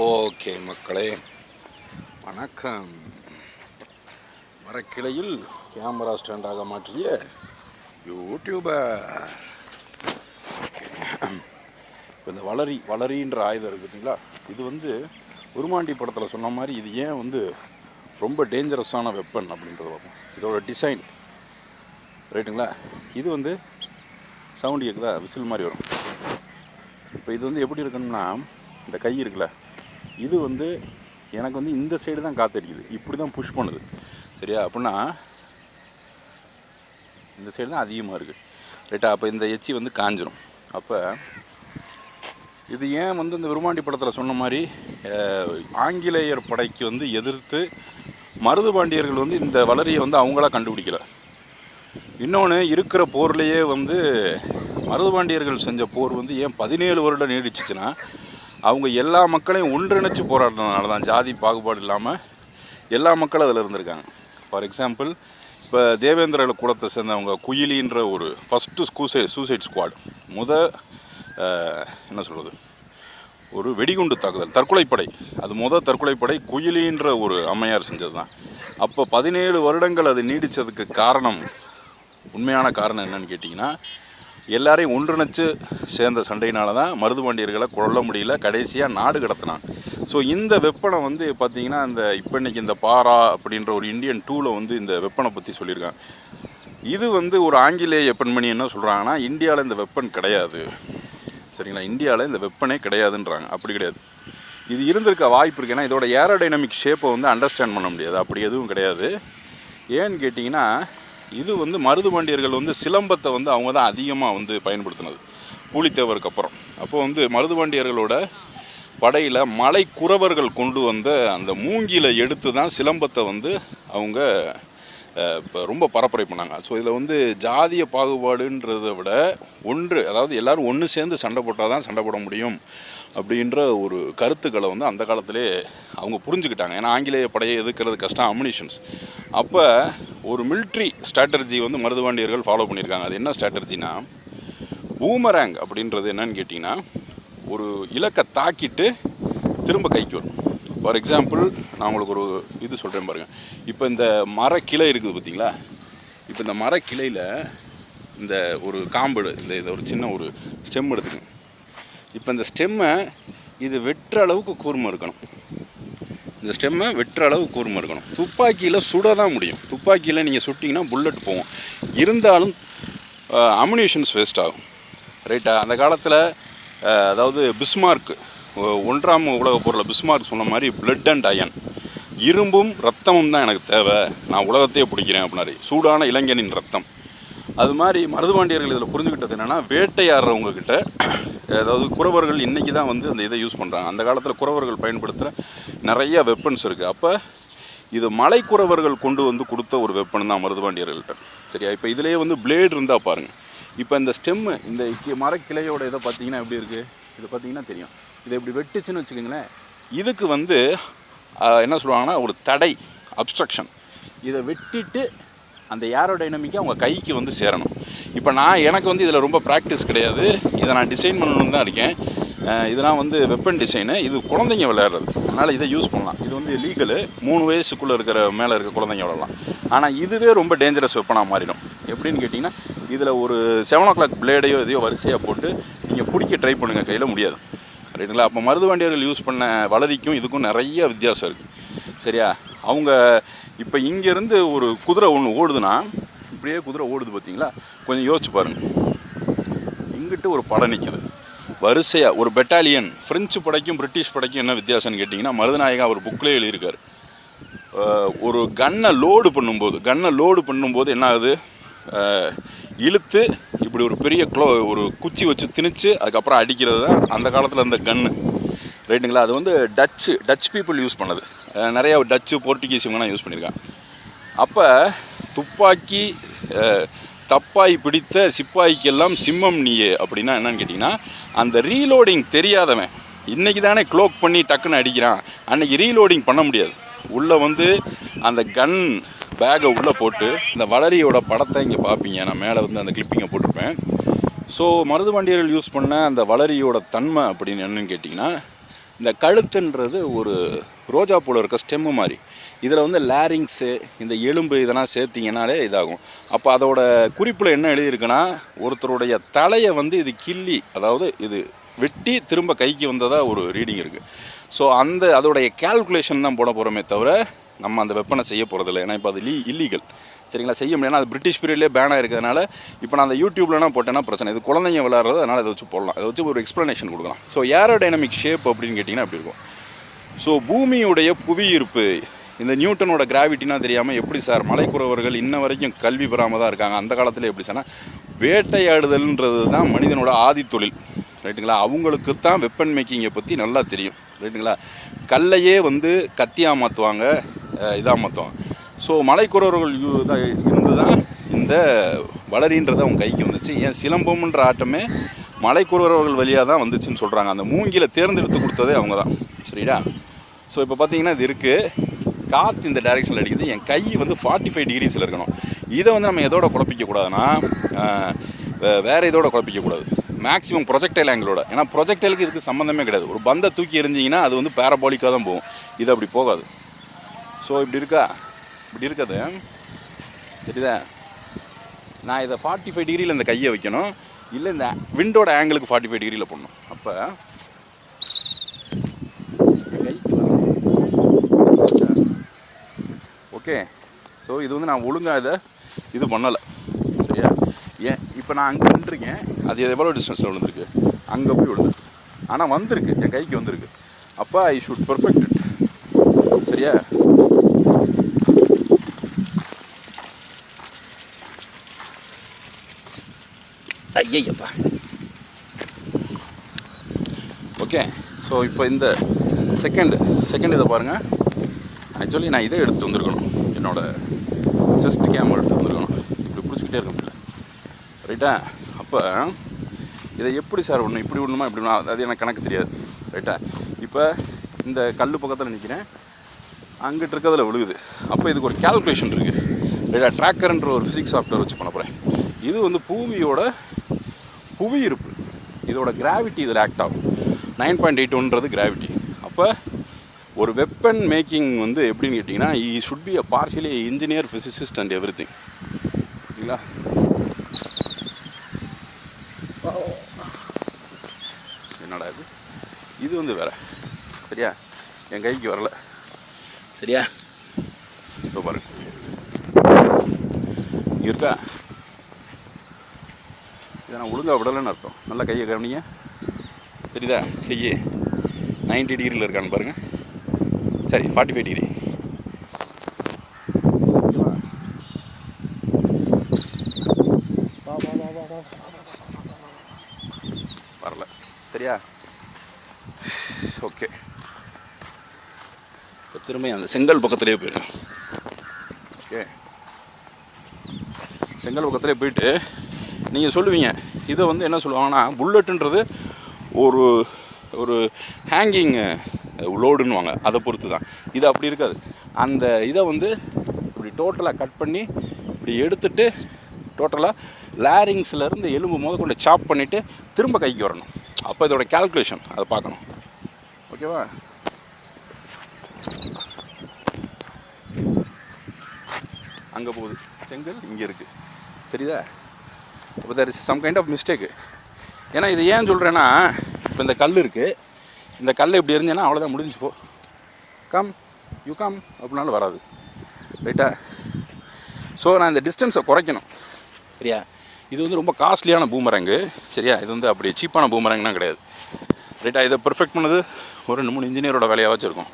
Okay மக்களே, வணக்கம். மரக்கிளையில் camera ஸ்டாண்டாக மாற்றிய யூடியூபர். இப்போ இந்த வளரின்ற ஆயுதம் இருக்குது பார்த்தீங்களா, இது வந்து உருமாண்டி படத்தில் சொன்ன மாதிரி இது ஏன் ரொம்ப டேஞ்சரஸான வெப்பன் அப்படின்றத பார்ப்போம். இதோட டிசைன் ரைட்டுங்களா. இது சவுண்டு கேட்குதா, விசில் மாதிரி வரும். இப்போ இது எப்படி இருக்கணும்னா, இந்த கை இருக்குல்ல, இது எனக்கு இந்த சைடு தான் காற்றடிக்குது, இப்படி தான் புஷ் பண்ணுது சரியா. அப்படின்னா இந்த சைடு தான் அதிகமாக இருக்குது ரைட்டா. அப்போ இந்த எச்சி காஞ்சிரும். அப்போ இது ஏன் இந்த விருமாண்டி படத்தில் சொன்ன மாதிரி ஆங்கிலேயர் படைக்கு எதிர்த்து மருதுபாண்டியர்கள் இந்த வளரியை அவங்களா கண்டுபிடிக்கல. இன்னொன்று, இருக்கிற போர்லேயே மருதுபாண்டியர்கள் செஞ்ச போர் ஏன் 17 வருடம் நீடிச்சிச்சுன்னா, அவங்க எல்லா மக்களையும் ஒன்றிணைச்சு போராடினதுனால தான். ஜாதி பாகுபாடு இல்லாமல் எல்லா மக்களும் அதில் இருந்திருக்காங்க. ஃபார் எக்ஸாம்பிள், இப்போ தேவேந்திர குலத்தை சேர்ந்தவங்க குயிலின்ற ஒரு ஃபஸ்ட்டு சூசைட் ஸ்குவாட், என்ன சொல்கிறது, ஒரு வெடிகுண்டு தாக்குதல், தற்கொலைப்படை, அது தற்கொலைப்படை குயிலின்ற ஒரு அம்மையார் செஞ்சது தான். அப்போ 17 வருடங்கள் அது நீடித்ததுக்கு காரணம், உண்மையான காரணம் என்னன்னு கேட்டிங்கன்னா, எல்லாரையும் ஒன்றிணைச்சு சேர்ந்த சண்டையினால தான் மருதுபாண்டியர்களை கொல்ல முடியல, கடைசியாக நாடு கடத்தினாங்க. ஸோ இந்த வெப்பனை பார்த்திங்கன்னா, இன்றைக்கி இந்த பாரா அப்படின்ற ஒரு இந்தியன் 2ல் இந்த வெப்பனை பற்றி சொல்லியிருக்காங்க. இது ஒரு ஆங்கிலேய பெண்மணி என்ன சொல்கிறாங்கன்னா, இந்தியாவில் இந்த வெப்பன் கிடையாது சரிங்களா, இந்தியாவில் இந்த வெப்பனே கிடையாதுன்றாங்க. அப்படி கிடையாது, இது இருந்திருக்க வாய்ப்பு இருக்குது. ஏன்னா இதோட ஏரோடைனமிக் ஷேப்பை அண்டர்ஸ்டாண்ட் பண்ண முடியாது, அப்படி எதுவும் கிடையாது. ஏன்னு கேட்டிங்கன்னா, இது மருதுபாண்டியர்கள் சிலம்பத்தை அவங்க தான் அதிகமாக பயன்படுத்தினது பூலித்தேவருக்கு அப்புறம். அப்போது மருதுபாண்டியர்களோட படையில் மலை குறவர்கள் கொண்டு வந்த அந்த மூங்கில எடுத்து தான் சிலம்பத்தை அவங்க இப்போ ரொம்ப பரப்புரை பண்ணாங்க. ஸோ இதில் ஜாதிய பாகுபாடுன்றதை விட அதாவது எல்லோரும் ஒன்று சேர்ந்து சண்டை போட்டால் தான் சண்டை போட முடியும் அப்படின்ற ஒரு கருத்துக்களை அந்த காலத்திலே அவங்க புரிஞ்சுக்கிட்டாங்க. ஏன்னா ஆங்கிலேய படையை எதிர்க்கிறது கஷ்டம், அம்யூனிஷன்ஸ். அப்போ ஒரு மிலிட்ரி ஸ்ட்ராட்டஜி மருதுபாண்டியர்கள் ஃபாலோ பண்ணியிருக்காங்க. அது என்ன ஸ்ட்ராட்டஜினா, பூமரேங் அப்படின்றது என்னன்னு கேட்டிங்கன்னா, ஒரு இலக்கை தாக்கிட்டு திரும்ப கைக்கு வரும். ஃபார் எக்ஸாம்பிள், நான் உங்களுக்கு ஒரு இது சொல்கிறேன் பாருங்கள். இப்போ இந்த மரக்கிளை இருக்குது பார்த்தீங்களா, இப்போ இந்த மரக்கிளையில் இந்த ஒரு காம்பு, இந்த ஒரு சின்ன ஒரு ஸ்டெம் எடுத்துக்கணும். இப்போ இந்த ஸ்டெம்மை இது வெட்டுற அளவுக்கு கூர்மை இருக்கணும். இந்த ஸ்டெம்மை வெட்டுற அளவுக்கு கூர்மை இருக்கணும். துப்பாக்கியில் சுட தான் முடியும். துப்பாக்கியில் நீங்கள் சுட்டிங்கன்னா புல்லட் போகும், இருந்தாலும் அம்யூனிஷன்ஸ் வேஸ்ட் ஆகும் ரைட்டா. அந்த காலத்தில் அதாவது பிஸ்மார்க், 1ஆம் உலகப் போரில் பிஸ்மார்க் சொன்ன மாதிரி பிளட் அண்ட் அயன், இரும்பும் ரத்தமும் தான் எனக்கு தேவை, நான் உலகத்தையே பிடிக்கிறேன் அப்படின்னாரு, சூடான இளைஞனின் ரத்தம். அது மாதிரி மருதுபாண்டியர்கள் இதில் புரிஞ்சுக்கிட்டது என்னென்னா, வேட்டையாடுறவங்கக்கிட்ட, அதாவது குறவர்கள் இன்றைக்கி தான் அந்த இதை யூஸ் பண்ணுறாங்க. அந்த காலத்தில் குறவர்கள் பயன்படுத்துகிற நிறைய வெப்பன்ஸ் இருக்குது. அப்போ இது மலை குறவர்கள் கொண்டு கொடுத்த ஒரு வெப்பன் தான் மருதுபாண்டியர்கள்ட்ட சரியா. இப்போ இதிலேயே பிளேடு இருந்தால் பாருங்கள். இப்போ இந்த ஸ்டெம்மு, இந்த மரக்கிளையோட இதை பார்த்தீங்கன்னா எப்படி இருக்குது, இது பார்த்தீங்கன்னா தெரியும். இதை இப்படி வெட்டுச்சுன்னு வச்சுக்கோங்களேன், இதுக்கு என்ன சொல்லுவாங்கன்னா ஒரு தடை, அப்ஸ்ட்ரக்ஷன். இதை வெட்டிட்டு அந்த ஏரோடைனமிக்கை அவங்க கைக்கு சேரணும். இப்போ எனக்கு இதில் ரொம்ப ப்ராக்டிஸ் கிடையாது, இதை நான் டிசைன் பண்ணணுன்னு தான் இருக்கேன். இதெல்லாம் வெப்பன் டிசைனு, இது குழந்தைங்க விளையாடுறது, அதனால் இதை யூஸ் பண்ணலாம். இது லீகலு, 3 வயசுக்குள்ளே மேலே இருக்க குழந்தைங்க விளையாடலாம். ஆனால் இதுவே ரொம்ப டேஞ்சரஸ் வெப்பனாக மாறிடும். எப்படின்னு கேட்டிங்கன்னா, இதில் ஒரு 7 o'clock பிளேடையோ எதையோ வரிசையாக போட்டு நீங்கள் பிடிக்க ட்ரை பண்ணுங்கள், கையில் முடியாது ரைட்டுங்களா. அப்போ மருதுபாண்டியர்கள் யூஸ் பண்ண வளரிக்கும் இதுக்கும் நிறைய வித்தியாசம் இருக்குது சரியா. அவங்க இப்போ இங்கேருந்து ஒரு குதிரை ஒன்று ஓடுதுன்னா, இப்படியே குதிரை ஓடுது பார்த்தீங்களா, கொஞ்சம் யோசிச்சு பாருங்கள். இங்கிட்டு ஒரு படை நிற்குது வரிசையாக, ஒரு பெட்டாலியன். ஃப்ரெஞ்சு படைக்கும் பிரிட்டிஷ் படைக்கும் என்ன வித்தியாசம்னு கேட்டிங்கன்னா, மருதுநாயகம் அவர் புக்கிலே எழுதியிருக்கார், ஒரு கன்னை லோடு பண்ணும்போது என்ன ஆகுது, இழுத்து இப்படி ஒரு பெரிய ஒரு குச்சி வச்சு திணிச்சு அதுக்கப்புறம் அடிக்கிறது தான் அந்த காலத்தில் அந்த கன்று ரைட்டுங்களா. அது டச் பீப்புள் யூஸ் பண்ணது, நிறையா டச்சு போர்ட்டுகீஸ் இவங்கலாம் யூஸ் பண்ணியிருக்காங்க. அப்போ துப்பாக்கி தப்பாய் பிடித்த சிப்பாய்க்கெல்லாம் சிம்மம் நீயே அப்படின்னா என்னன்னு கேட்டிங்கன்னா, அந்த ரீலோடிங் தெரியாதவன் இன்றைக்கி தானே க்ளோக் பண்ணி டக்குன்னு அடிக்கிறான், அன்றைக்கி ரீலோடிங் பண்ண முடியாது. உள்ளே அந்த கன் பேக்கை உள்ளே போட்டு, இந்த வளரியோட படத்தை இங்கே பார்ப்பீங்க, நான் மேலே அந்த கிளிப்பிங்கை போட்டிருப்பேன். ஸோ மருதுபாண்டியர்கள் யூஸ் பண்ண அந்த வளரியோட தன்மை அப்படின்னு என்னன்னு கேட்டிங்கன்னா, இந்த கழுத்துன்றது ஒரு ரோஜா பூவில் இருக்க ஸ்டெம்மு மாதிரி. இதில் வந்து லேரிங்ஸு இந்த எலும்பு இதெல்லாம் சேர்த்திங்கனாலே இதாகும். அப்போ அதோட குறிப்பில் என்ன எழுதியிருக்குன்னா, ஒருத்தருடைய தலையை வந்து இது கிள்ளி, அதாவது இது வெட்டி திரும்ப கைக்கு வந்ததாக ஒரு ரீடிங் இருக்குது. ஸோ அதோடைய கேல்குலேஷன் தான் போட போகிறோமே தவிர நம்ம அந்த வெப்பனை செய்ய போகிறதில்ல. ஏன்னா இப்போ அது இல்லீகல், சரிங்களா, செய்ய முடியாது. அது பிரிட்டிஷ் பீரியட்லேயே பேனாக இருக்கிறதுனால இப்போ நான் அந்த யூடியூப்லலாம் போட்டேன்னா பிரச்சனை. இது குழந்தைங்க விளாட்றது, அதனால் இதை வச்சு போடலாம். அதை வச்சு ஒரு எக்ஸ்ப்ளனேஷன் கொடுக்கலாம். ஸோ ஏரோடைனமிக் ஷேப் அப்படின்னு கேட்டிங்கன்னா அப்படி இருக்கும். ஸோ பூமியுடைய புவியீர்ப்பு, இந்த நியூட்டனோட கிராவிட்டினா தெரியாமல் எப்படி சார் மலைக்குறவர்கள் இன்ன வரைக்கும் கல்வி பெறாமல் தான் இருக்காங்க? அந்த காலத்தில் எப்படி சார்னா, வேட்டையாடுதல்ன்றது தான் மனிதனோட ஆதி தொழில், ரைட்டுங்களா. அவங்களுக்கு தான் வெப்பன் மேக்கிங்கை பற்றி நல்லா தெரியும், ரைட்டுங்களா. கல்லையே வந்து கத்தியாக மாற்றுவாங்க, இதாக மாற்றுவாங்க. ஸோ மலைக்குறவர்கள் இருந்து தான் இந்த வளரின்றது அவங்க கைக்கு வந்துச்சு. ஏன் சிலம்பம்ன்ற ஆட்டமே மலைக்குறவர்கள் வழியாக தான் வந்துச்சுன்னு சொல்கிறாங்க. அந்த மூங்கில தேர்ந்தெடுத்து கொடுத்ததே அவங்க தான், சரிடா. ஸோ இப்போ பார்த்தீங்கன்னா இது இருக்குது, காற்று இந்த டைரெக்ஷனில் அடிக்குது. என் கை வந்து 45 டிகிரிஸில் இருக்கணும். இதை வந்து நம்ம எதோட குழப்பிக்கக்கூடாதுன்னா, வேறு இதோட குழப்பிக்கக்கூடாது, மேக்ஸிமம் ப்ரொஜெக்டைல் ஆங்கிளோட. ஏன்னா ப்ரொஜெக்டைலுக்கு இதுக்கு சம்மந்தமே கிடையாது. ஒரு பந்தை தூக்கி எறிஞ்சிங்கன்னா அது வந்து பேரபாலிக்காக தான் போகும், இது அப்படி போகாது. ஸோ இப்படி இருக்காது, சரிதா. நான் இதை 45 டிகிரியில் இந்த கையை வைக்கணும், இல்லை இந்த விண்டோட ஆங்கிளுக்கு 45 டிகிரியில் போடணும். அப்போ கைக்கு ஓகே. ஸோ இது வந்து நான் ஒழுங்காக இது பண்ணலை, சரியா. ஏன் இப்போ நான் அங்கே நின்றுருக்கேன், அது எவ்வளோ டிஸ்டன்ஸில் விழுந்திருக்கு, அங்கே போய் விழுந்துருக்கு, ஆனால் வந்திருக்கு, என் கைக்கு வந்திருக்கு. அப்போ ஐ ஷுட் பர்ஃபெக்ட் இட், சரியா. ஐயப்பா. ஓகே. ஸோ இப்போ இந்த செகண்ட் இதை பாருங்கள். ஆக்சுவலி நான் இதை எடுத்து வந்திருக்கணும், என்னோடய செஸ்ட் கேம் எடுத்து வந்திருக்கணும். இப்படி பிடிச்சிக்கிட்டே இருக்க முடியல, ரைட்டா. அப்போ இதை எப்படி சார் ஒன்று இப்படி ஒன்றுமா இப்படி ஒன்றா, அது எனக்கு கணக்கு தெரியாது, ரைட்டா. இப்போ இந்த கல் பக்கத்தில் நிற்கிறேன், அங்கிட்டு இருக்கிறதுல விழுகுது. அப்போ இதுக்கு ஒரு கேல்குலேஷன் இருக்குது, ரைட்டா. ட்ராக்கர்ன்ற ஒரு ஃபிசிக்ஸ் சாஃப்ட்வேர் வச்சு பண்ண போகிறேன். இது வந்து பூமியோட புவியிருப்பு, இதோட கிராவிட்டி இதில் ஆக்ட் ஆகும். 9.81ன்றது கிராவிட்டி. அப்போ ஒரு வெப்பன் மேக்கிங் வந்து எப்படின்னு கேட்டிங்கன்னா, he should be a partially engineer, physicist and every thing, சரிங்களா. என்னடா இது வந்து வேறு, சரியா, என் கைக்கு வரல, சரியா. இப்போ பாருங்க, இருக்கா, இதை நான் ஒழுங்காக விடலைன்னு அர்த்தம். நல்லா கையை கவனிங்க, தெரியுதா. கையே 90 டிகிரியில் இருக்கான்னு பாருங்கள், சரி 45 டிகிரி. வரல, சரியா. ஓகே. இப்போ திரும்ப அந்த செங்கல் பக்கத்துலேயே போயிடும். ஓகே, செங்கல் பக்கத்துலேயே போயிட்டு நீங்கள் சொல்லுவீங்க, இதை வந்து என்ன சொல்லுவாங்கன்னா, புல்லட்டுன்றது ஒரு ஒரு ஹேங்கிங் லோடுன்னுவாங்க, அதை பொறுத்து தான். இது அப்படி இருக்காது. அந்த இதை வந்து இப்படி டோட்டலாக கட் பண்ணி இப்படி எடுத்துட்டு டோட்டலாக லேரிங்ஸ்லேருந்து எலும்பு கொண்டு சாப் பண்ணிவிட்டு திரும்ப கைக்கு வரணும். அப்போ இதோட கேல்குலேஷன் அதை பார்க்கணும், ஓகேவா. அங்கே போகுது செங்கல், இங்கே இருக்குது, தெரியுதா. இப்போ there is some kind of mistake. ஏன்னா இது ஏன் சொல்கிறேன்னா, இப்போ இந்த கல் இருக்குது, இந்த கல் இப்படி இருந்தேன்னா அவ்வளோதான், முடிஞ்சு போ, யூ கம் அப்படின்னாலும் வராது, ரைட்டா. ஸோ நான் இந்த டிஸ்டன்ஸை குறைக்கணும், சரியா. இது வந்து ரொம்ப காஸ்ட்லியான பூமரங்கு, சரியா. இது வந்து அப்படி சீப்பான பூமரங்குனா கிடையாது, ரைட்டா. இதை பெர்ஃபெக்ட் பண்ணது ஒரு 2-3 இன்ஜினியரோட வேலையாக வச்சுருக்கோம்.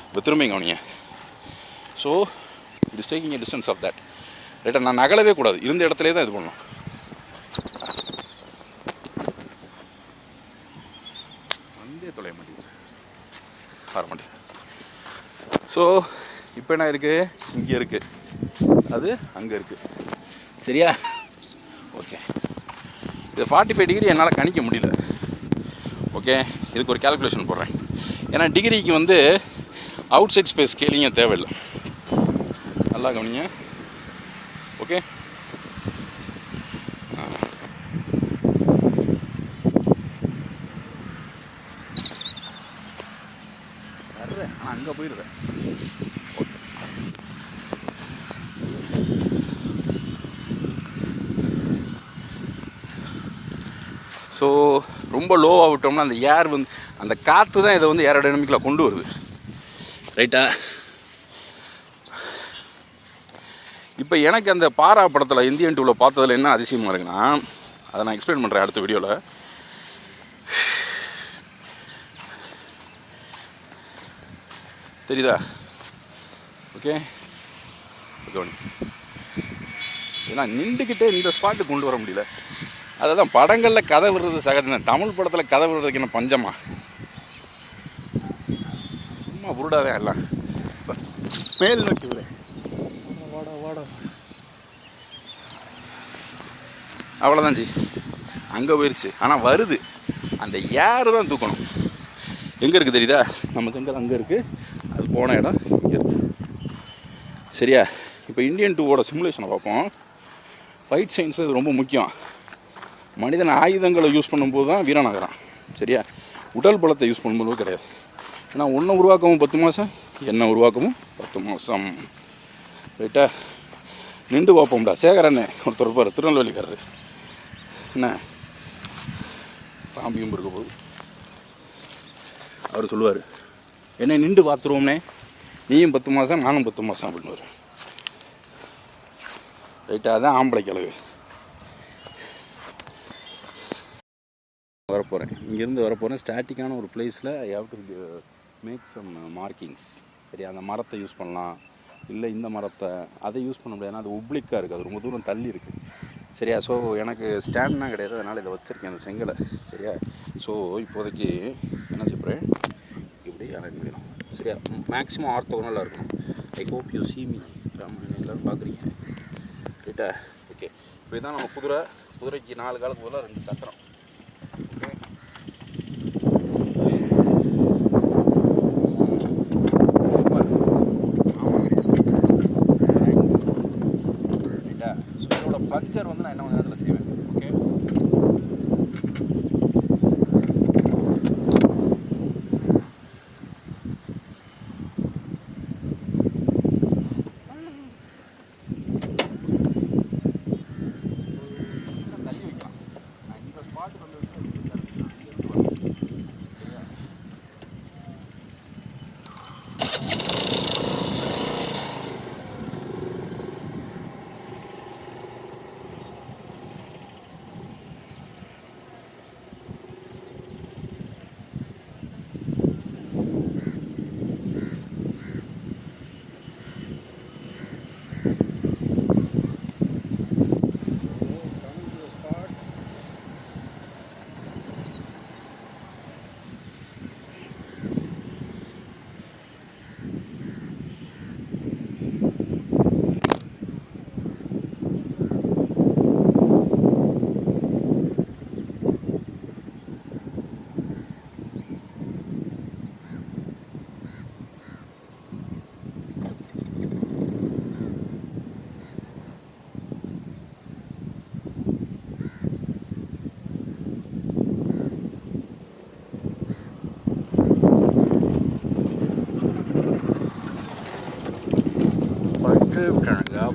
இப்போ திரும்பி கவனிங்க. So it is taking a distance of that, ரைட்டா. நான் நகலவே கூடாது, இருந்த இடத்துலேயே தான் இது பண்ணணும். தொலைய மாட்டேங்குது, வர மாட்டேங்குது. ஸோ இப்போ என்ன இருக்குது, இங்கே இருக்குது, அது அங்கே இருக்குது, சரியா. ஓகே, இது 45 டிகிரி என்னால் கணிக்க முடியல, ஓகே. இதுக்கு ஒரு கேல்குலேஷன் போடுறேன். ஏன்னா டிகிரிக்கு வந்து அவுட் சைட் ஸ்பேஸ் ஸ்கேலிங்கே தேவையில்லை, நல்லா கவனிங்க, ஓகே. வர்றேன், ஆனால் அங்கே போயிடுறேன். ஸோ ரொம்ப லோவாக விட்டோம்னா அந்த ஏர் வந்து அந்த காற்று தான் இதை வந்து ஏரோடைனமிக்கில் கொண்டு வருது. ரைட்டா? இப்போ எனக்கு அந்த பாரா படத்தில் இந்தியன் டூவில் பார்த்ததில் என்ன அதிசயமாக இருக்குன்னா, அதை நான் எக்ஸ்பிளைன் பண்ணுறேன் அடுத்த வீடியோவில். தெரியுதா? ஓகே, ஏன்னா நின்றுக்கிட்டே இந்த ஸ்பாட்டுக்கு கொண்டு வர முடியல. அதை தான் படங்களில் கதை விடுறது சகஜம் தான். தமிழ் படத்தில் கதை விடுறதுக்கு என்ன பஞ்சமா? சும்மா உருடாதே எல்லாம். இப்போ மேல் நோக்கி விடு, வாடா வாடா, அவ்வளோதான் ஜி, அங்கே போயிடுச்சு. ஆனால் வருது, அந்த ஏர் தான் தூக்கணும். எங்கே இருக்குது தெரியுதா? நம்ம செங்கல் அங்கே இருக்குது, அது போன இடம் இங்கே இருக்குது. சரியா? இப்போ இந்தியன் டூவோட சிமுலேஷனை பார்ப்போம். ஃபைட் சயின்ஸ் இது ரொம்ப முக்கியம். மனிதன் ஆயுதங்களை யூஸ் பண்ணும்போது தான் வீரனாகிறான். சரியா? உடல் பலத்தை யூஸ் பண்ணும்போது கிடையாது. ஏன்னா ஒன்றை உருவாக்கவும் 10 மாதம், என்ன உருவாக்கவும் 10 மாதம். ரைட்டா? நின்று பார்ப்போம்டா. சேகரண்ணே ஒருத்தர் இருப்பார், திருநெல்வேலிக்காரரு. என்ன பாம்பியும் இருக்க போகுது. அவர் சொல்லுவார், என்னை நின்று பார்த்துருவோம்னே, நீயும் 10 மாதம் நானும் 10 மாதம் அப்படின்னு. ரைட்டாக தான் ஆம்பளை கிழவு. வரப்போகிறேன், இங்கேருந்து வரப்போகிறேன். ஸ்டாட்டிக்கான ஒரு பிளேஸில் I have to make some markings. சரி, அந்த மரத்தை யூஸ் பண்ணலாம், இல்லை இந்த மரத்தை அதை யூஸ் பண்ண முடியாது. அது ஒப்ளிக்காக இருக்குது, அது ரொம்ப தூரம் தள்ளி இருக்குது. சரியா? ஸோ எனக்கு ஸ்டாண்ட்னா கிடையாது, அதனால் இதை வச்சுருக்கேன் அந்த செங்கலை. சரியா? ஸோ இப்போதைக்கு என்ன செய்கிறேன், இப்படி எனக்கு வேணும். சரியா? மேக்ஸிமம் ஆர்த்தோகனலாக இருக்கணும். I hope you see me. எல்லோரும் பார்க்குறீங்க. ரைட்டா? ஓகே, இப்போ இதுதான் நம்ம குதிரைக்கு 4 காலுக்கு போல 2 சக்கரம். பஞ்சர் வந்து நான் என்ன கொஞ்சம் நேரத்தில் செய்வேன். ஓகே, தள்ளி வைக்கலாம். இந்த ஸ்பாட்டுக்கு வந்து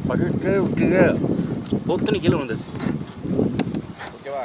படுத்து விட்டுங்க, பொத்துன்னு கீழே வந்துச்சு. ஓகேவா?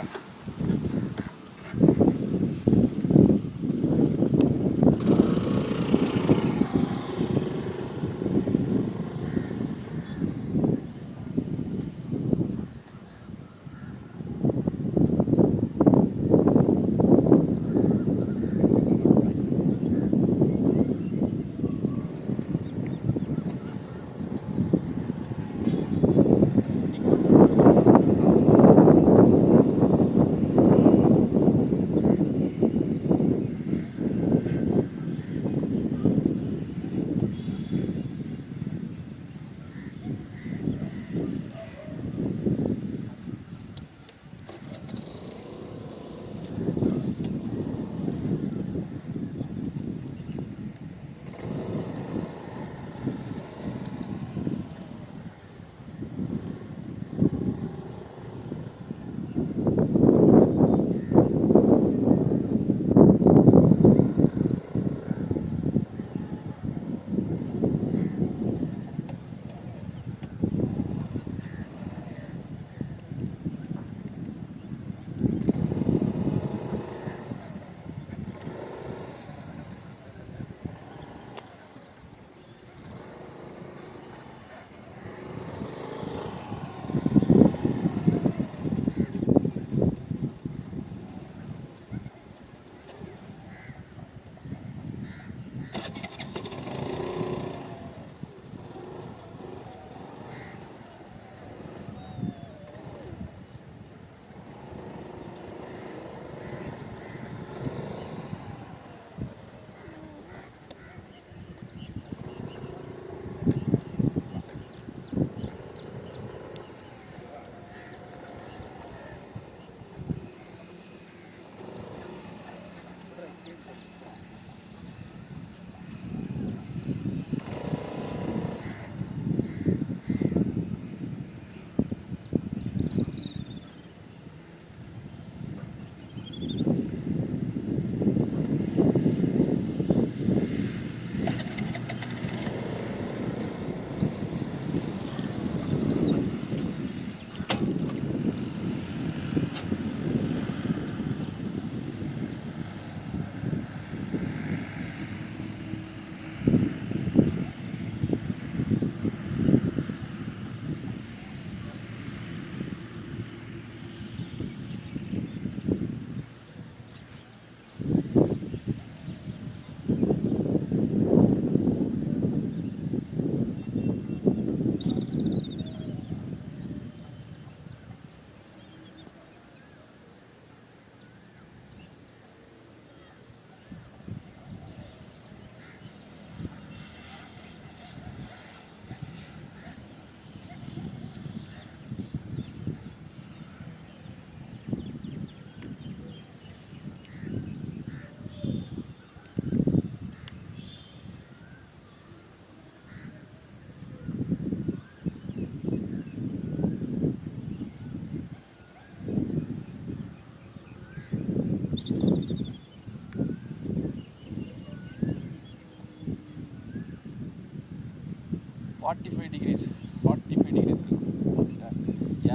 45 டிகிரிஸ் 45 டிகிரிஸ் இருக்கும் இந்த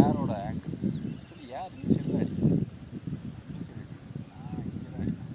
ஏரோட ஆங்கிள். ஆக்சுவலி ஏர் இந்த சைடு தான் அடிக்கும். நான் இங்கே தான் அடிக்கும்.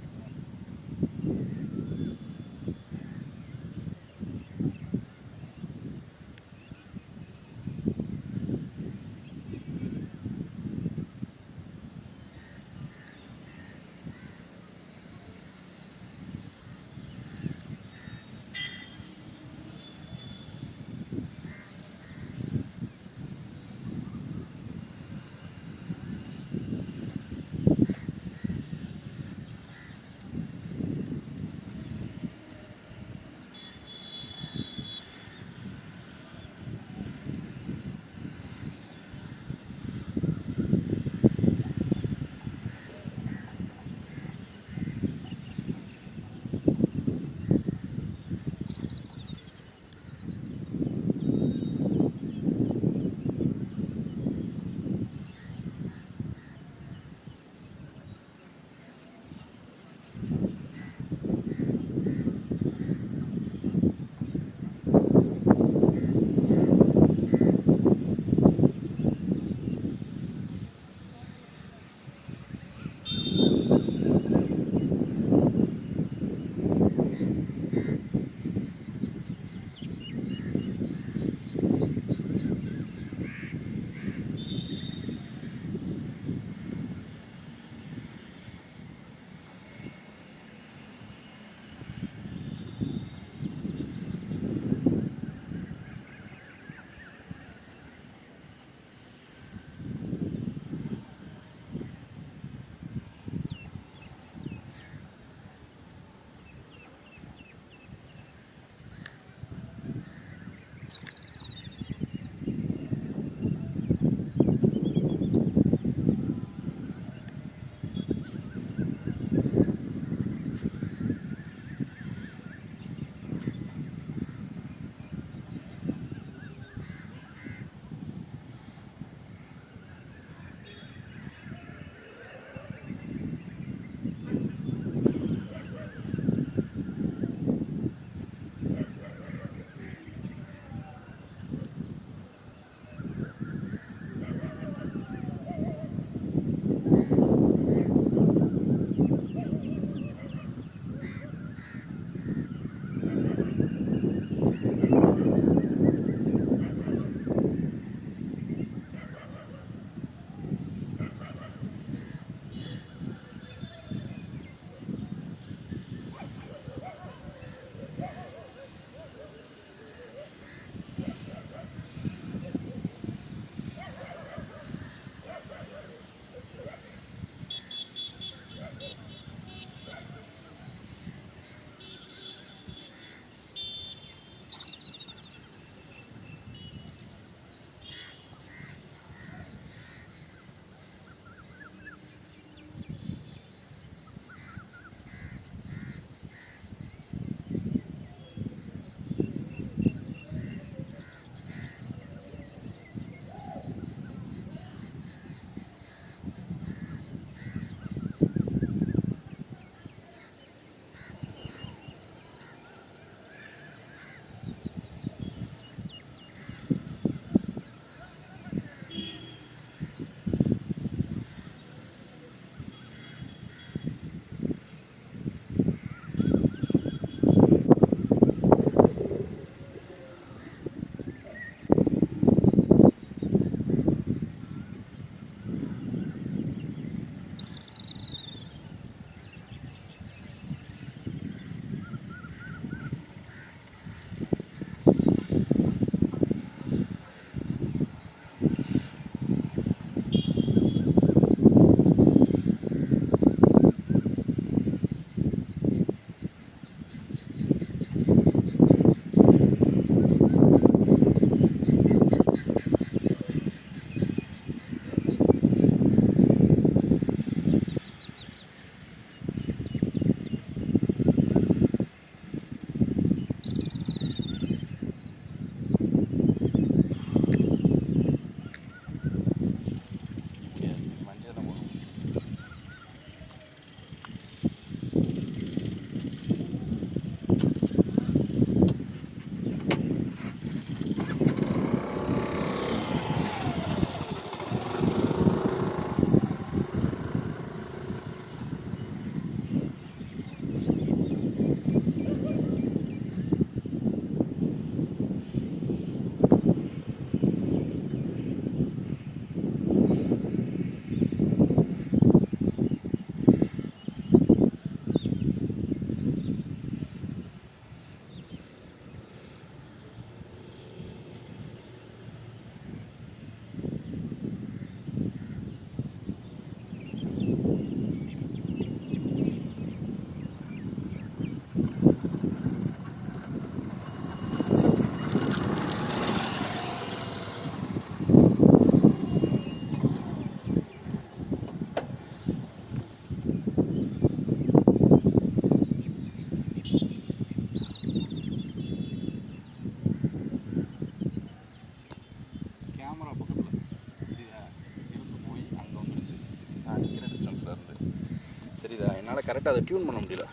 கரெக்டாக அதை டியூன் பண்ண முடியல.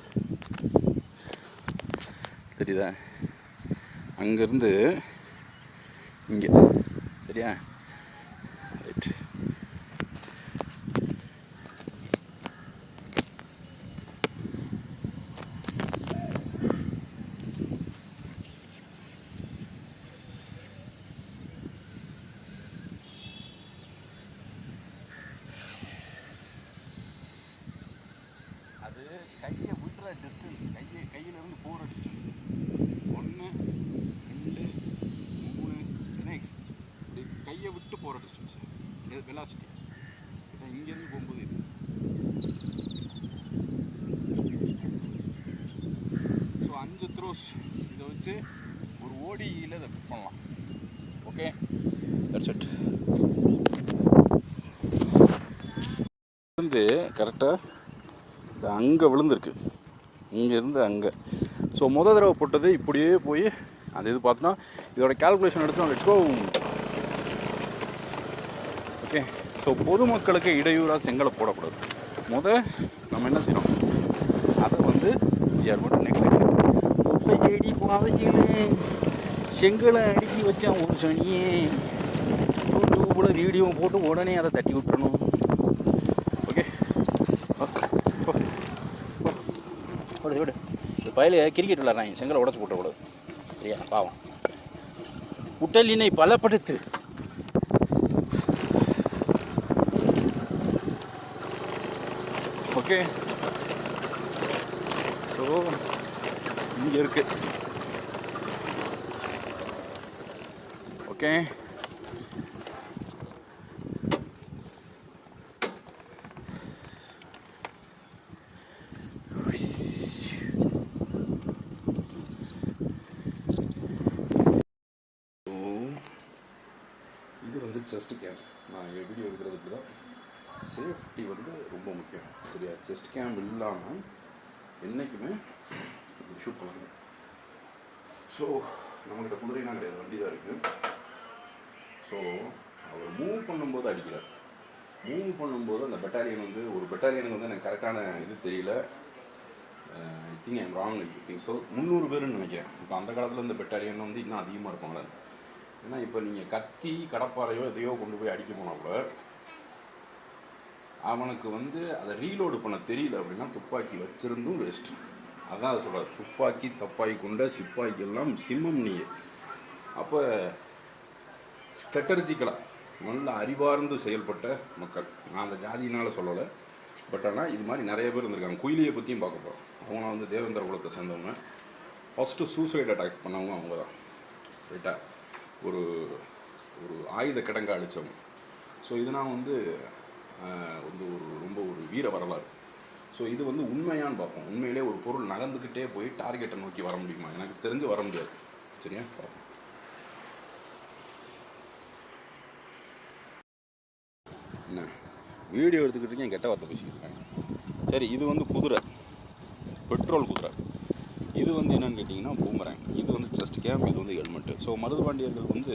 சரிதா? அங்கேருந்து இங்கே. சரியா? ரைட். அது கையை விட்டுற டிஸ்டன்ஸ், கையிலேருந்து போகிற டிஸ்டன்ஸ் 1 2 3 நெக்ஸ்ட் கையை விட்டு போகிற டிஸ்டன்ஸ் வெலாசிட்டி. இங்கேருந்து போகும்போது இது. ஸோ 5 த்ரோஸ் இதை வச்சு ஒரு ஓடியில் இதை ஃபிட் பண்ணலாம். Okay, that's it. வந்து கரெக்டாக இது அங்கே விழுந்திருக்கு, இங்கேருந்து அங்கே. ஸோ முத தடவை போட்டது இப்படியே போய் அந்த இது பார்த்தோன்னா இதோட கேல்குலேஷன் எடுத்தோம். Let's go. ஓகே, ஸோ பொதுமக்களுக்கு இடையூறாக செங்கலை போடக்கூடாது. நம்ம என்ன செய்யணும், அதை வந்து ஏடி பாதையில் செங்கலை அடுக்கி வச்சான் ஒரு சனியே. யூடியூப்பில் வீடியோ போட்டு உடனே அதை தட்டி விட்டுறணும். ஓகே, விடு. இந்த பயில கிரிக்கெட் விளாட்றாங்க, செங்கலை உடச்சி போட்டக்கூடாது. சரியா? பாவம். உடலினை பலப்படுத்து. ஓகே, ஸோ இங்கே இருக்கு. ஓகே, இது வந்து செஸ்ட் கேம். நான் வீடியோ எடுக்கிறதுக்கு தான் சேஃப்டி வந்து ரொம்ப முக்கியம். சரியா? செஸ்ட் கேம் இல்லாமல் என்றைக்குமே ஷூட் பண்ணணும். ஸோ நம்மகிட்ட குதிரைலாம் கிடையாது, வண்டி தான் இருக்குது. ஸோ அவர் மூவ் பண்ணும்போது அடிக்கிறார். மூவ் பண்ணும்போது அந்த பெட்டாலியன் வந்து ஒரு பெட்டாலியனுக்கு வந்து எனக்கு கரெக்டான இது தெரியல. I think I'm wrong. I think so 300 பேருன்னு நினைக்கிறேன். இப்போ அந்த காலத்தில் இந்த பெட்டாலியன் வந்து இன்னும் அதிகமாக இருப்பாங்க. ஏன்னா இப்போ நீங்கள் கத்தி கடப்பாறையோ எதையோ கொண்டு போய் அடிக்க போனால் கூட அவனுக்கு வந்து அதை ரீலோடு பண்ண தெரியல அப்படின்னா துப்பாக்கி வச்சுருந்தும் வேஸ்ட்டு. அதான் அதை சொல்கிறார், துப்பாக்கி தப்பாக்கி கொண்ட சிப்பாய்க்கெல்லாம் சிம்மம் நீ. அப்போ ஸ்ட்ராட்டஜிக்கலாக நல்ல அறிவார்ந்து செயல்பட்ட மக்கள். நான் அந்த ஜாதியினால் சொல்லலை, பட் ஆனால் இது மாதிரி நிறைய பேர் இருந்திருக்காங்க. குயிலியை பற்றியும் பார்க்க போகிறோம். அவங்க வந்து தேவேந்திர குலத்தை சேர்ந்தவங்க. ஃபஸ்ட்டு சூசைட் அட்டாக் பண்ணவங்க அவங்க தான். ரைட்டா? ஒரு ஆயுத கிடங்க அடித்தவங்க. ஸோ இதனால் வந்து ரொம்ப ஒரு வீர வரலாறு. ஸோ இது வந்து உண்மையான்னு பார்ப்போம். உண்மையிலே ஒரு பொருள் நகர்ந்துக்கிட்டே போய் டார்கெட்டை நோக்கி வர முடியுமா? எனக்கு தெரிஞ்சு வர முடியாது. சரியா? பார்ப்போம். என்ன வீடியோ எடுத்துக்கிட்டு என் கெட்ட வார்த்தை பேசிக்கிட்டு இருக்காங்க. சரி, இது வந்து குதிரை, பெட்ரோல் குதிரை. இது வந்து என்னென்னு கேட்டிங்கன்னா பூமரேங். இது வந்து செஸ்ட் கேம், இது வந்து ஹெல்மெட்டு. ஸோ மருதுபாண்டியர்கள் வந்து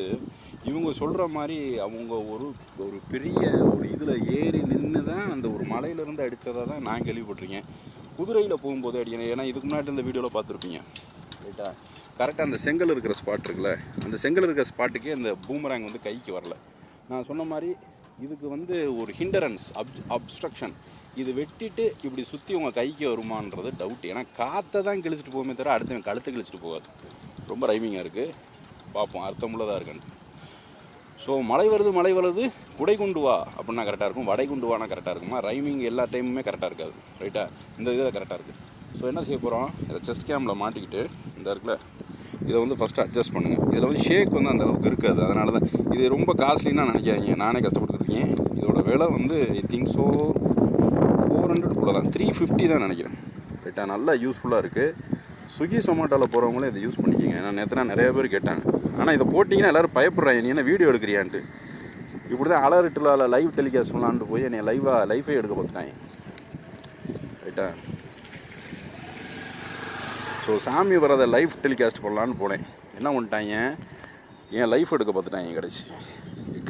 இவங்க சொல்கிற மாதிரி அவங்க ஒரு பெரிய ஒரு இதில் ஏறி நின்று தான் அந்த ஒரு மலையிலேருந்து அடித்ததாக தான் நான் கேள்விப்பட்டிருக்கேன். குதிரையில் போகும்போது அடிக்கணும். ஏன்னா இதுக்கு முன்னாடி இந்த வீடியோவில் பார்த்துருப்பீங்க. ரைட்டா? கரெக்டாக அந்த செங்கல் இருக்கிற ஸ்பாட் இருக்குல்ல, அந்த செங்கல் இருக்கிற ஸ்பாட்டுக்கே அந்த பூமரேங் வந்து கைக்கு வரல. நான் சொன்ன மாதிரி இதுக்கு வந்து ஒரு ஹிண்டரன்ஸ், அப்ஸ்ட்ரக்ஷன். இது வெட்டிட்டு இப்படி சுற்றி உங்கள் கைக்கு வருமானது டவுட். ஏன்னா காற்றை தான் கிழிச்சிட்டு போகுமே தவிர அடுத்தவன் கழுத்தை கிழிச்சிட்டு போகாது. ரொம்ப ரைமிங்காக இருக்குது. பார்ப்போம் அர்த்தமுள்ளதாக இருக்குன்னு. ஸோ மழை வருது குடை கொண்டு வா அப்படின்னா கரெக்டாக இருக்கும், வடை கொண்டு வானா கரெக்டாக இருக்குமா? ரைமிங் எல்லா டைமுமே கரெக்டாக இருக்காது. ரைட்டா? இந்த இதில் கரெக்டாக இருக்குது. ஸோ என்ன செய்ய போகிறோம், இதை செஸ்ட் கேமில் மாட்டிக்கிட்டு இந்த இருக்குல்ல, இதை வந்து ஃபஸ்ட்டு அட்ஜஸ்ட் பண்ணுங்கள். இதில் வந்து ஷேக் வந்து அந்தளவுக்கு இருக்காது. அதனால தான் இது ரொம்ப காஸ்ட்லின்னா நினைக்காதீங்க. நானே கஷ்டப்பட்டுருக்கேன். இதோட விலை வந்து ஐ திங்க் ஸோ 400 கூட தான், 350 தான் நினைக்கிறேன். ரைட்டா? நல்லா யூஸ்ஃபுல்லாக இருக்குது. ஸ்விக்கி சொமேட்டோவில் போகிறவங்களே இதை யூஸ் பண்ணிக்கிங்க. ஏன்னா நேற்றுனா நிறைய பேர் கேட்டாங்க. ஆனால் இதை போட்டிங்கன்னா எல்லோரும் பயப்படுறாங்க, நீ என்ன வீடியோ எடுக்கிறியான்ட்டு. இப்படி தான் அலர்ட்டில் லைவ் டெலிகாஸ்ட் பண்ணலான்ட்டு போய் என்னை லைஃபே எடுக்க பார்த்துட்டாங்க. ரைட்டா? ஸோ சாமி வரதை லைவ் டெலிகாஸ்ட் பண்ணலான்னு போனேன். என்ன பண்ணிட்டாங்க, என் லைஃப் எடுக்க பார்த்துட்டாங்க. கிடச்சி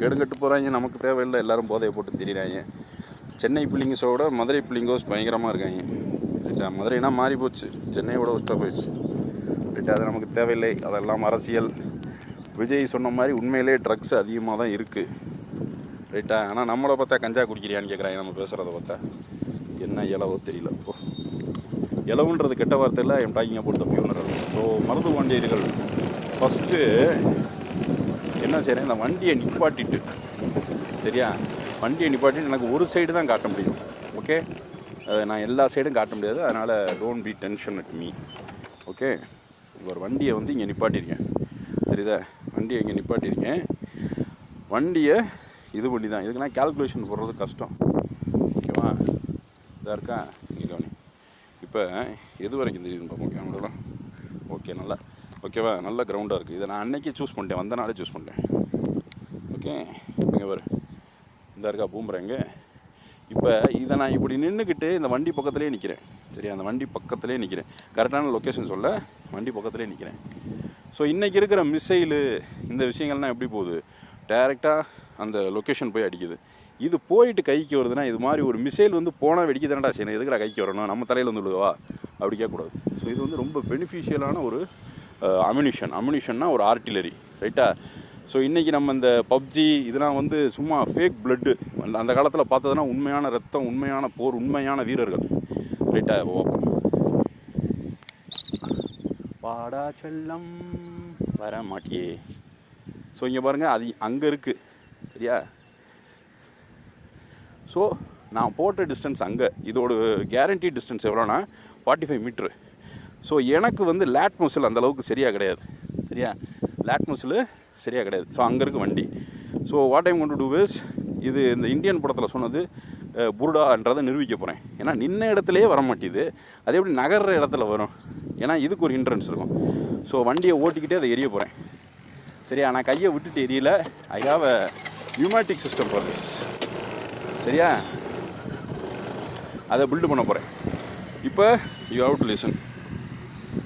கெடுங்கட்டு போகிறாங்க. நமக்கு தேவையில்லை, எல்லோரும் போதையை போட்டு திரிகிறாங்க. சென்னை பிள்ளைங்கஸோட மதுரை பிள்ளைங்கோஸ் பயங்கரமாக இருக்காங்க. ரைட்டா. மதுரைனா மாறி போச்சு, சென்னையோட ஒஸ்ட்டாக போயிடுச்சு. ரைட்டா, அது நமக்கு தேவையில்லை. அதெல்லாம் அரசியல். விஜய் சொன்ன மாதிரி உண்மையிலே ட்ரக்ஸ் அதிகமாக தான் இருக்குது. ரைட்டா. ஆனால் நம்மளை பார்த்தா கஞ்சா குடிக்கிறியான்னு கேட்குறாங்க. நம்ம பேசுகிறத பார்த்தா என்ன இலவோ தெரியல. இலவுன்றது கெட்ட வார்த்தையில் என் talking about the funeral. So மருதுபாண்டியர்கள் ஃபஸ்ட்டு என்ன செய்கிறேன், இந்த வண்டியை நிப்பாட்டிட்டு, சரியா, வண்டியை நிப்பாட்டிட்டு எனக்கு ஒரு சைடு தான் காட்ட முடியும். ஓகே, நான் எல்லா சைடும் காட்ட முடியாது. அதனால் don't be tension at me. Okay, ஒரு வண்டியை வந்து இங்கே நிப்பாட்டியிருக்கேன், தெரியுதா? வண்டியை இங்கே நிப்பாட்டியிருக்கேன். வண்டியை இது பண்ணி தான், இதுக்கு நான் கேல்குலேஷன் போடுறது கஷ்டம். ஓகேவா? இதாக இருக்கா, இங்கே கவனி. இப்போ எது வரைக்கும் தெரியுதுன்னு பார்ப்போம் கேமராலாம். ஓகே, நல்லா ஓகேவா, நல்ல கிரவுண்டாக இருக்குது. இதை நான் அன்றைக்கி சூஸ் பண்ணிட்டேன், வந்த நாளே சூஸ் பண்ணிட்டேன். ஓகே, இங்கே வரும் இந்த இருக்கா பூம்புறேங்க. இப்போ இதை நான் இப்படி நின்றுக்கிட்டு இந்த வண்டி பக்கத்துலேயே நிற்கிறேன். சரி, அந்த வண்டி பக்கத்துலேயே நிற்கிறேன். கரெக்டான லொக்கேஷன் சொல்ல வண்டி பக்கத்துலேயே நிற்கிறேன். ஸோ இன்றைக்கி இருக்கிற மிசைலு இந்த விஷயங்கள்லாம் எப்படி போகுது, டைரெக்டாக அந்த லொக்கேஷன் போய் அடிக்குது. இது போயிட்டு கைக்கு வருதுன்னா, இது மாதிரி ஒரு மிசைல் வந்து போனால் வெடிக்க தானடா செய்யணும், எதுக்கடா கைக்கு வரணும், நம்ம தலையில் வந்து விழுவா அப்படி கேட்கக்கூடாது. ஸோ இது வந்து ரொம்ப பெனிஃபிஷியலான ஒரு அம்யூனிஷன்னா ஒரு ஆர்ட்டிலரி. ரைட்டா. ஸோ இன்றைக்கி நம்ம இந்த பப்ஜி இதெல்லாம் வந்து சும்மா ஃபேக் பிளட்டு, அந்த காலத்தில் பார்த்ததுன்னா உண்மையான ரத்தம், உண்மையான போர், உண்மையான வீரர்கள். ரைட்டா. பாடா செல்லம் வர மாட்டியே. ஸோ இங்கே பாருங்கள், அது அங்கே இருக்குது, சரியா? ஸோ நான் போட்ட டிஸ்டன்ஸ் அங்கே, இதோட கேரண்டி டிஸ்டன்ஸ் எவ்வளோனா 45 மீட்ரு. ஸோ எனக்கு வந்து லேட் மசில் அந்தளவுக்கு சரியாக கிடையாது, சரியா? லேட் மசில் சரியாக கிடையாது. ஸோ அங்கே இருக்குது வண்டி. So what I'm going to do is, இது இந்த இந்தியன் படத்தில் சொன்னது புருடான்றதை நிரூபிக்க போகிறேன். ஏன்னா நின்ன இடத்துலையே வர மாட்டேது, அதே எப்படி நகர்ற இடத்துல வரும்? ஏன்னா இதுக்கு ஒரு ஹிண்ட்ரன்ஸ் இருக்கும். ஸோ வண்டியை ஓட்டிக்கிட்டே அதை எரிய போகிறேன், சரியா? நான் கையை விட்டுட்டு எரியல. I have a pneumatic system for this, சரியா? அதை பில்டு பண்ண போகிறேன். இப்போ யூ ஹவ் டு லிசன்.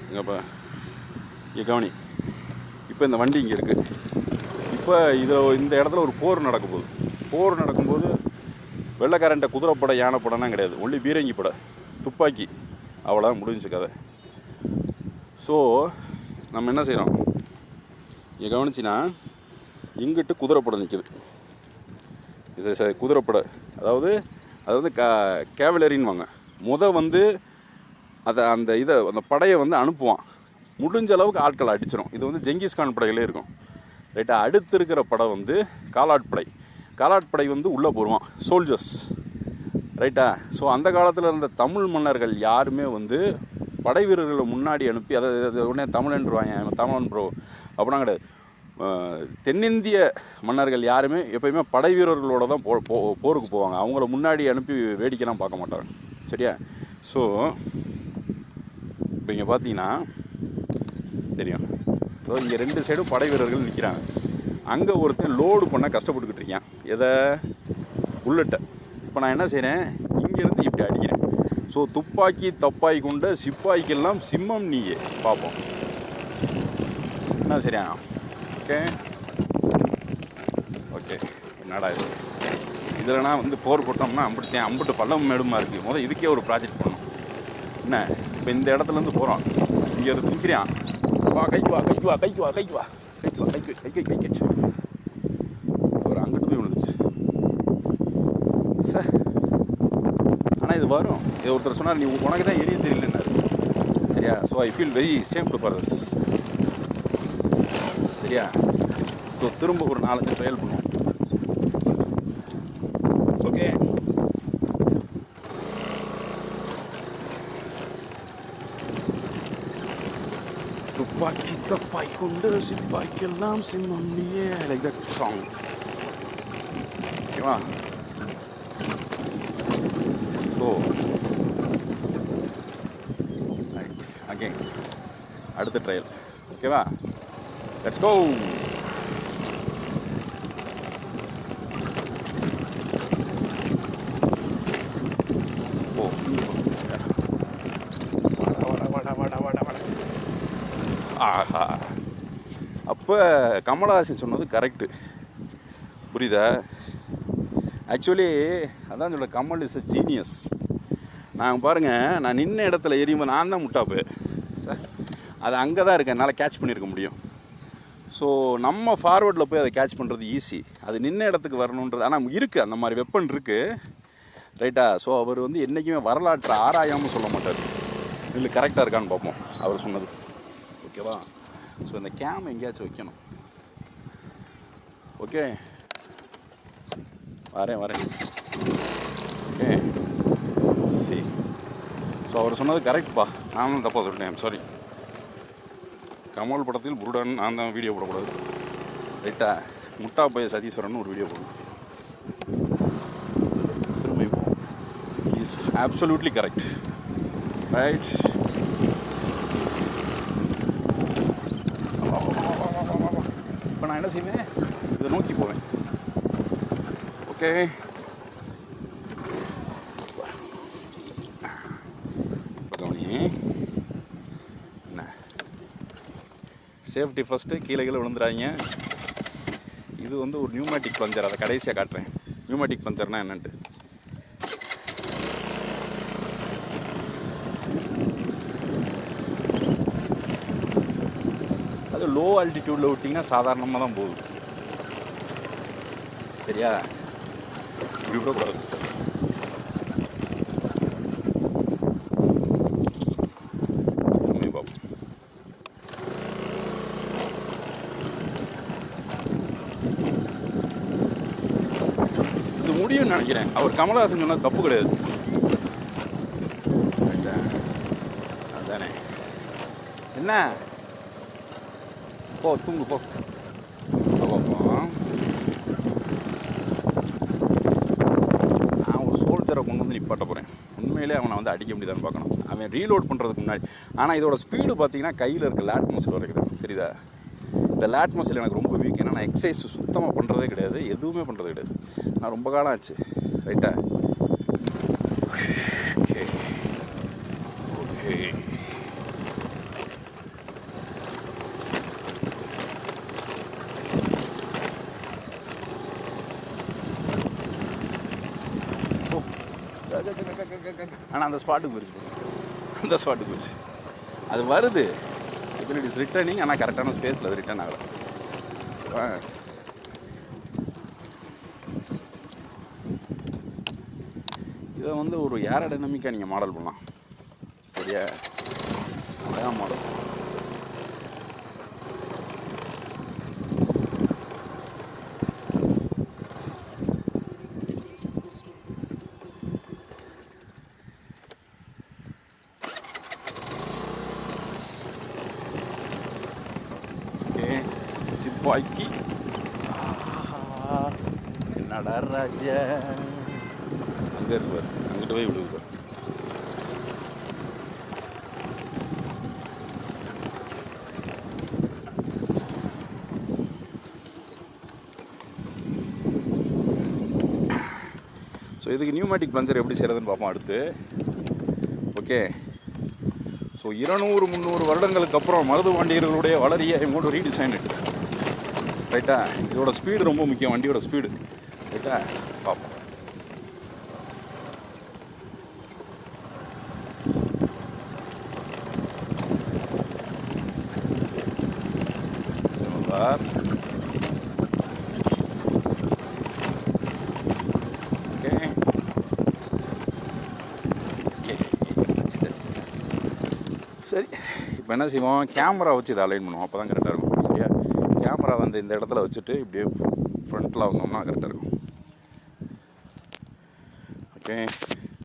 இங்கேப்பா இங்கே கவனி. இப்போ இந்த வண்டி இங்கே இருக்குது. இப்போ இந்த இடத்துல ஒரு போர் நடக்கும்போது வெள்ளைக்காரன்ட்ட குதிரைப்படை, யானைப்படம்லாம் கிடையாது, ஒன்லி பீரங்கி படை, துப்பாக்கி, அவ்வளோ முடிஞ்சு கதை. ஸோ நம்ம என்ன செய்கிறோம், இங்கே கவனிச்சின்னா இங்கிட்டு குதிரைப்படை நிற்கிது. இது குதிரைப்படை, அதாவது கேவலரின்வாங்க. வந்து அந்த படையை வந்து அனுப்புவான், முடிஞ்ச அளவுக்கு ஆட்களை அடிச்சிடும். இது வந்து ஜெங்கிஸ்கான் படைகளே இருக்கும். ரைட்டா. அடுத்து இருக்கிற படை வந்து காலாட்படை வந்து உள்ளே போடுவான், சோல்ஜர்ஸ். ரைட்டா. ஸோ அந்த காலத்தில் இருந்த தமிழ் மன்னர்கள் யாருமே வந்து படை வீரர்களை முன்னாடி அனுப்பி அதை உடனே தமிழன்றுவாங்க, தமிழன் ப்ரோ அப்படின்னா கிடையாது. தென்னிந்திய மன்னர்கள் யாருமே எப்போயுமே படை வீரர்களோட தான் போருக்கு போவாங்க. அவங்கள முன்னாடி அனுப்பி வேடிக்கைலாம் பார்க்க மாட்டாங்க, சரியா? ஸோ இப்போ இங்கே பார்த்தீங்கன்னா தெரியும். ஸோ இங்கே 2 சைடும் படை வீரர்கள் நிற்கிறாங்க. அங்கே ஒருத்தன் லோடு பண்ண கஷ்டப்பட்டுக்கிட்டு இருக்கேன், எதை, புல்லட்டை. இப்போ நான் என்ன செய்கிறேன், இங்கேருந்து இப்படி அடிக்கிறேன். ஸோ துப்பாக்கி தப்பாய் கொண்ட சிப்பாய்க்கெல்லாம் சிம்மம் நீயே, பார்ப்போம் என்ன சரியா? ஓகே என்னடா இது, இதில் நான் வந்து போர் போட்டோம்னா அம்புட்டு பள்ளம் மேடுமா இருக்குது. இதுக்கே ஒரு ப்ராஜெக்ட் பண்ணணும் என்ன. இப்போ இந்த இடத்துலேருந்து போகிறோம், இங்கே இருந்து நிற்கிறான், கைக்கு வா ஒரு அங்கிட்டு போய் விழுந்துச்சு சார். ஆனால் இது வரும். இது ஒருத்தர் சொன்னார், நீ உனக்கு தான் எரிய தெரியலன்னாரு, சரியா? So I feel very shamed for this, சரியா? ஸோ திரும்ப ஒரு 4-5 ட்ரையல் பண்ணுவோம். ஓகே. துப்பாக்கி தப்பாய் கொண்டு சிப்பாய்க்கெல்லாம் சிம்மம் நீயே, லைக் தட் சாங். ஓகேவா? ஸோ ரைட், அகெயின் அடுத்த ட்ரையல். ஓகேவா? Let's go. ஆஹா, அப்போ கமலஹாசன் சொன்னது கரெக்டு, புரியுதா? ஆக்சுவலி அதான் சொல்ல, கமல் இஸ் அ ஜீனியஸ். நாங்கள் பாருங்கள், நான் நின்ன இடத்துல எரியும்போது நான் தான் முட்டாப்பு சார், அது அங்கே தான் இருக்கேன், என்னால் கேட்ச் பண்ணியிருக்க முடியும். ஸோ நம்ம ஃபார்வர்டில் போய் அதை கேட்ச் பண்ணுறது ஈஸி, அது நின்ன இடத்துக்கு வரணுன்றது. ஆனால் இருக்குது, அந்த மாதிரி வெப்பன் இருக்குது, ரைட்டா? ஸோ அவர் வந்து என்றைக்குமே வரலாற்றை ஆராயாமல் சொல்ல மாட்டார். இல்லை கரெக்டாக இருக்கான்னு பார்ப்போம் அவர் சொன்னது, ஓகேவா? ஸோ இந்த கேம் எங்கேயாச்சும் வைக்கணும். ஓகே, வரேன். ஓகே, சரி. ஸோ அவர் சொன்னது கரெக்ட்பா, நானும் தப்பாக சொல்லிட்டேன், சாரி. கமல் படத்தில் புருடன் நான் தான் வீடியோ போடக்கூடாது, ரைட்டா? முட்டா பைய சதீஸ்வரன் ஒரு வீடியோ போடணும். Is absolutely correct, right? இப்போ நான் என்ன செய்வேன், இதை நோக்கி போவேன். ஓகே, கவனி, என்ன சேஃப்டி ஃபஸ்ட்டு, கீழே விழுந்துடாதீங்க. இது வந்து ஒரு நியூமேட்டிக் பஞ்சர், அதை கடைசியாக காட்டுறேன். நியூமேட்டிக் பஞ்சர்னால் என்னன்ட்டு. அது லோ ஆல்டிடியூடில் விட்டிங்கன்னா சாதாரணமாக தான் போகுது, சரியா? இப்படி விடக்கூடாது. முடியும்னு நினைக்கிறேன். அவர் கமலஹாசன் சொன்னது தப்பு கிடையாது, அதுதானே? என்ன போ, தூங்கு போ. நான் ஒரு சோல்ஜரை கொண்டு வந்து நிப்பாட்ட போகிறேன். உண்மையிலே அவனை வந்து அடிக்க முடியுதான்னு பார்க்கணும், அவன் ரீலோட் பண்ணுறதுக்கு முன்னாடி. ஆனால் இதோட ஸ்பீடு பார்த்தீங்கன்னா கையில் இருக்க லேட் மசில் வரைக்கும் தெரியுதா? இந்த லேட் மசில் எனக்கு ரொம்ப வீக். ஏன்னா நான் எக்ஸசைஸ் சுத்தமாக பண்ணுறதே கிடையாது, எதுவுமே பண்ணுறது கிடையாது. நான் ரொம்ப காலம் ஆச்சு, ரைட்டா? ஓகே ஓகே, ஆனால் அந்த ஸ்பாட்டுக்கு போயிடுச்சு, அது வருது. இப்போ இட் இஸ் ரிட்டர்னிங், ஆனால் கரெக்டான ஸ்பேஸில் அது ரிட்டர்ன் ஆகலை. இதை வந்து ஒரு ஏரோடைனமிக்காக நீங்கள் மாடல் பண்ணலாம், சரியா? அழகாக மாடல். சிப்பாய்க்கு என்னடா ராஜா, அங்கே இருக்குவார், அங்கிட்ட போய் விடுவார். ஸோ இதுக்கு நியூமேட்டிக் பஞ்சர் எப்படி செய்கிறதுன்னு பார்ப்போம் அடுத்து. ஓகே, ஸோ 200-300 வருடங்களுக்கு அப்புறம் மருது வண்டியர்களுடைய வளரிய இவங்களோட ரீடிசைன், ரைட்டா? இதோட ஸ்பீடு ரொம்ப முக்கியம், வண்டியோட ஸ்பீடு, ரைட்டா? பார்ப்போம். சரி, இப்போ என்ன செய்வோம், கேமரா வச்சு இதை அலைன் பண்ணுவோம், அப்போ தான் கரெக்டாக இருக்கும், சரியா? கேமரா வந்து இந்த இடத்துல வச்சுட்டு இப்படியே ஃப்ரண்ட்டில் வந்தோம்னா கரெக்டாக இருக்கும். ஓகே.